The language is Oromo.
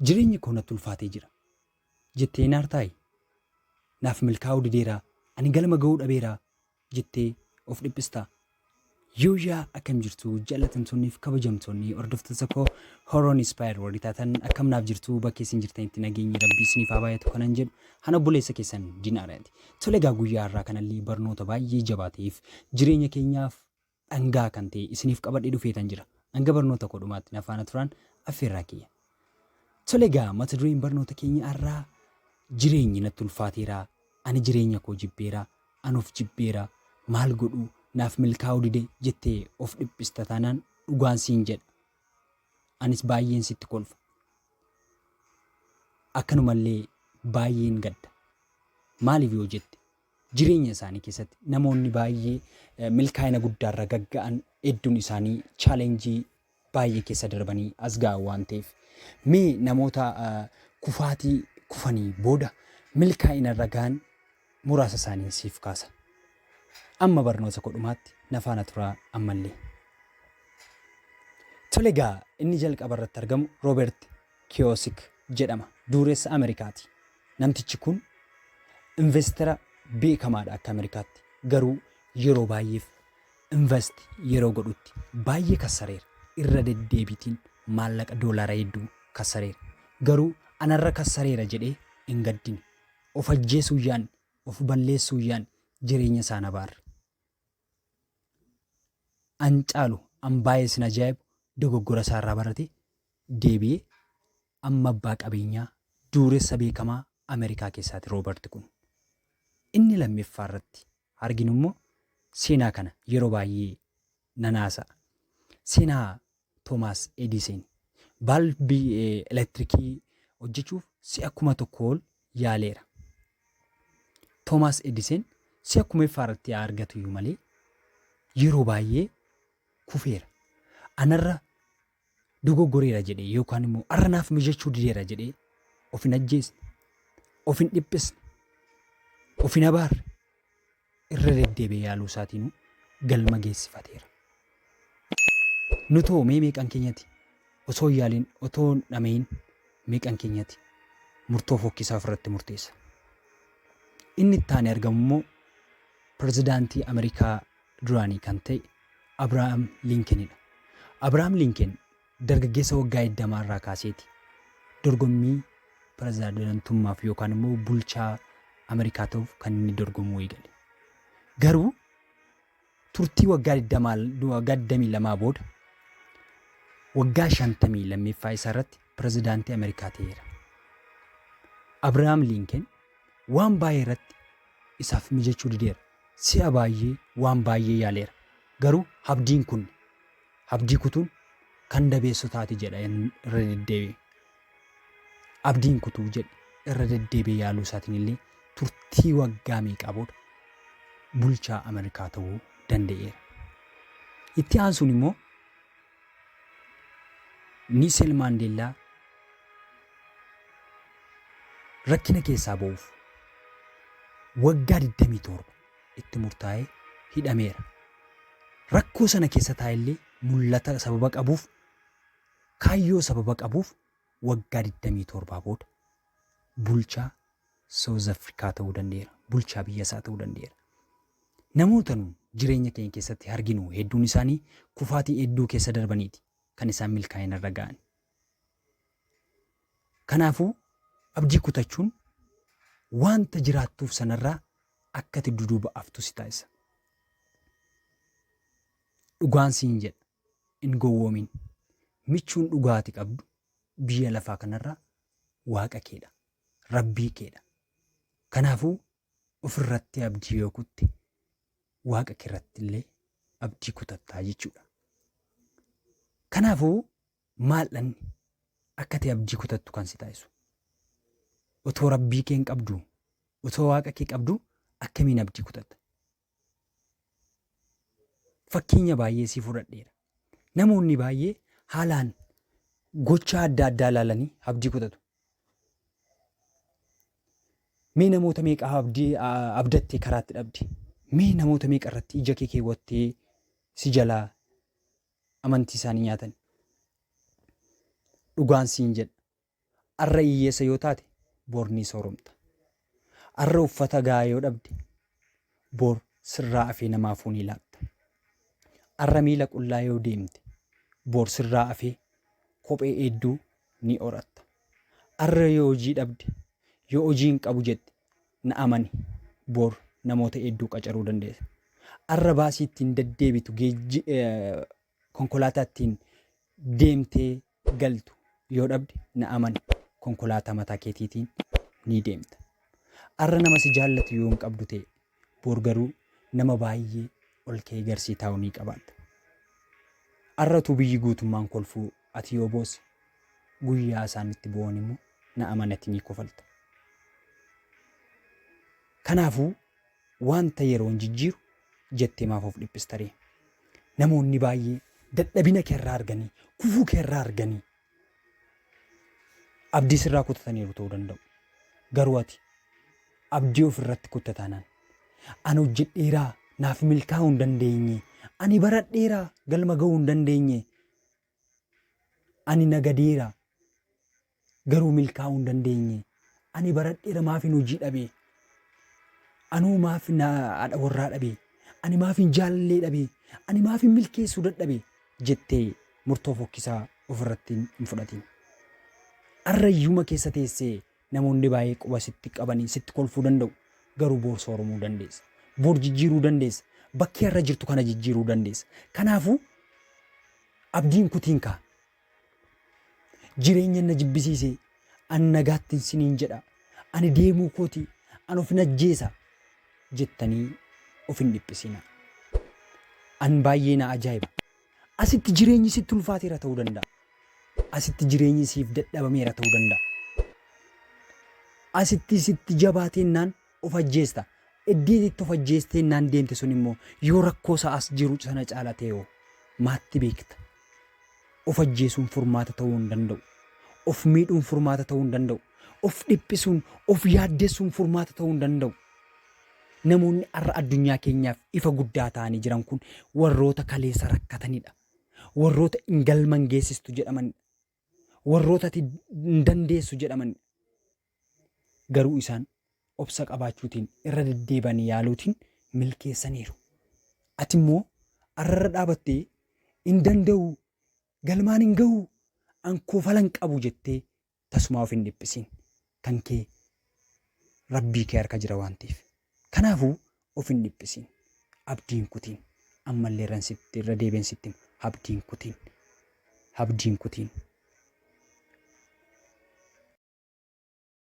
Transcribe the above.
Jireenyi koo natti ulfaatee jira jettee naar taa'i. Naaf milkaa'uu dideeraa ani galma ga'uu dhabeeraa jettee of dhiphistaa. Yooyaa akkam jirtu jaalatamtoonniif kabajamtoonni hordoftoota koo Horoon Inspire warri taatan akkam naaf jirtu bakka isin jirtanitti nageenyi rabbii isiniif haa baay'atu kanan jedhu hana buleessa keessan Dinaaraati. Tole egaa guyyaa har'aa kanallee barnoota baay'ee jabaateef jireenya keenyaaf dhangaa kan ta'e isiniif qabadhee dhufeetan jira. Hanga barnoota koo dhumaatti na faana turan affeerraa kiyya. Tole egaa mata dureen barnoota keenya har'aa jireenyi natti ulfaateeraa, ani jireenya koo jibbeeraa, ani of jibbeeraa, maal godhuu naaf milkaa'uu dide jettee of dhiphista taanaan dhugaan siin jedha. Anis baay'een sitti kolfa. Akkanumallee baay'een gadda. Maaliif yoo jette jireenya isaanii keessatti namoonni baay'ee milkaa'ina guddaarra gagga'an hedduun isaanii chaalenjii baay'ee keessa darbanii as ga'an waan ta'eef mee namoota kufaatii kufanii booda milkaa'ina irra ga'an muraasa isaanii siif kaasa. Amma barnoota koo dhumaatti na faana turaa ammallee. Tole egaa inni jalqaba irratti argamu Roobert Kiyosik jedhama. Dureessa Ameerikaati. Namtichi kun investara beekamaadha akka Ameerikaatti. Garuu yeroo baay'eef invest yeroo godhutti baay'ee kassareera. Irra deddeebitiin maallaqa doolaara hedduu kassareera. Garuu anarra kassareera jedhee hin gaddine. Of ajjeesuu yaan, of balleessuu yaan jireenya isaa na baarra. An caalu an baay'ee sin ajaa'ibu dogoggora isaarraa barate deebi'ee amma abbaa qabeenyaa dureessa beekamaa Ameerikaa keessaati Roobert kun. Inni lammeeffaa irratti arginu immoo seenaa kana yeroo baay'ee nanaasa'a. Seenaa Toomaas Edison balbii elektirikii hojjechuuf si'a 1,000 ol yaaleera. Toomaas Edison si'a 1,000 irratti argatu iyyuu malee yeroo baay'ee kufeera. Anarra dogoggoreera jedhee yookaan immoo arra naaf mijachuu dideera jedhee of hin ajjeesne, of hin dhiphisne, of hin abaarre irra deddeebi'ee yaaluu isaatiin galma geessifateera. Nutoo mee meeqan keenyati osoo yaaliin otoo dhameen meeqan keenyati murtoo fokkisaa ofirratti murteessa. Inni itti aanee argamu immoo pirezidaantii Ameerikaa duraanii kan ta'e Abrahaam Linkenidha. Abrahaam Linken dargaggeessa waggaa 20 irraa kaaseeti dorgommii pirezidaantummaaf yookaan immoo bulchaa Ameerikaa ta'uuf kan inni dorgomuu eegale. Garuu turtii waggaa 22 booda waggaa 50 lammeeffaa isaa irratti pirezidaantii Ameerikaa ta'eera. Abrahaam Linken waan baay'ee irratti isaaf mijachuu dideera. Si'a baay'ee waan baay'ee yaaleera. Garuu abdiin kun abdii kutuun kan dabeessotaati jedha irra deddeebi'e. Abdiin kutuu jedhe irra deddeebi'ee yaaluu isaatiin illee turtii waggaa meeqaa booda bulchaa Ameerikaa ta'uu danda'eera. Itti aansuun immoo Niisel Maandeellaa rakkina keessaa ba'uuf waggaa 27 itti murtaa'ee hidhameera. Rakkoo sana keessa taa'ellee mul'ata sababa qabuuf kaayyoo sababa qabuuf waggaa 27 booda bulchaa South Afrikaa ta'uu danda'eera. Bulchaa biyya isaa ta'uu danda'eera. Namoota nu jireenya keenya keessatti arginu hedduun isaanii kufaatii hedduu keessa darbaniiti kan isaan milkaa'ina irra ga'an. Kanaafuu abdii kutachuun wanta jiraattuuf sanarraa akkati duduuba aftu si taasisa. Dhugaan siin jedha hin gowwoomin. Michuun dhugaati qabdu biyya lafaa kanarraa waaqa keedha. Rabbii keedha. Kanaafuu ofirratti abdii yoo kutte waaqa keerratti illee abdii kutattaa jechuudha. Kanaafuu maal'anni akkati abdii kutattu kan si taasisu. Otoo rabbii kee hin qabdu, otoo waaqa kee qabdu akkamiin abdii kutatta? Fakkeenya baay'ee si fudhadheera. Namoonni baay'ee haalaan gochaa adda addaa ilaalanii abdii kutatu. Mee namoota meeqa abdattee karaatti dhabde? Mee namoota meeqa irratti ija kee keewwattee si jalaa amantii isaanii nyaatan? Dhugaan siin jedha arra hiyyeessa yoo taate bor ni sooromta. Arra uffata gahaa yoo dhabde bor sirraa afee namaafuu ni laatta. Arra miila qullaa yoo deemte bor sirraa afee kophee hedduu ni horatta. Arra yoo hojii dhabde yoo hojiin qabu jette na amani bor namoota hedduu qacaruu dandeessa. Arra baasii ittiin deddeebitu konkolaataa ittiin deemtee galtu yoo dhabde na amani konkolaataa mataa keetiitiin ni deemta. Arra nama si jaallatu yoo hin qabdu ta'e bor garuu nama baay'ee ol kee garsii taa'u ni qabaatta. Arratu biyyi guutummaan kolfuu ati yoo boose guyyaa isaan itti bo'an immoo na amanati ni kofalta. Kanaafuu wanta yeroon jijjiiru jettee maaf of dhiphistaree? Namoonni baay'ee dadhabina keerraa arganii kufuu keerraa arganii abdii sirraa kutataniiru ta'uu danda'u. Garuu ati abdii ofirratti kutatanaan ani hojjedheeraa naaf milkaa'uu hin dandeenye, ani baradheeraa galma ga'uu hin dandeenye, ani nagadeeraa garuu milkaa'uu hin dandeenye, ani baradheera maafin hojii dhabee, anuu maafin haadha warraa dhabee, ani maafin jaalallee dhabee, ani maafin milkeessuu dadhabee jettee murtoo fokkisaa ofirratti hin fudhatin. Arrayyuma keessa teessee namoonni baay'ee quba sitti qabanii sitti kolfuu danda'u. Garuu bor sooromuu dandeessa. Bor jijjiiruu dandeessa. Bakki irra jirtu kana jijjiiruu dandeessa. Kanaafuu abdiin kutiin kaa. Jireenya na jibbisiisee ani nagaattiin siniin jedha. Ani deemuu kooti. Ani of najjeesa jettanii of hin dhiphisina. An baay'ee na ajaa'iba. Asitti jireenyi sitti ulfaateera ta'uu danda'a. Asitti jireenyi siif dadhabameera ta'uu danda'a. Asitti sitti jabaateennaan of ajjeesta. Iddeetitti of ajjeesteennaan deemte sun immoo yoo rakkoo sa'as jiru sana caala ta'e maatti beekta. Of ajjeesuun furmaata ta'uu hin danda'u. Of miidhuun furmaata ta'uu hin danda'u. Of dhiphisuun, of yaaddessuun furmaata ta'uu hin danda'u. Namoonni har'a addunyaa keenyaaf ifa guddaa ta'anii jiran kun warroota kaleessa rakkatanidha. Warroota hin galman geessistu jedhamanidha. Warroota hin dandeessu jedhamanidha. Garuu isaan obsa qabaachuutiin irra deddeebanii yaaluutiin milkeessaniiru. Ati immoo har'a dhaabattee hin danda'u, galmaan hin ga'u, ankoo falan qabu jettee tasumaa of hin dhiphisiin. Kan kee rabbii kee harka jira waan ta'eef. Kanaafuu of hin dhiphisiin. Abdiin kutiin. Ammallee irra deebiin sitti abdiin kutiin. Abdiin kutiin.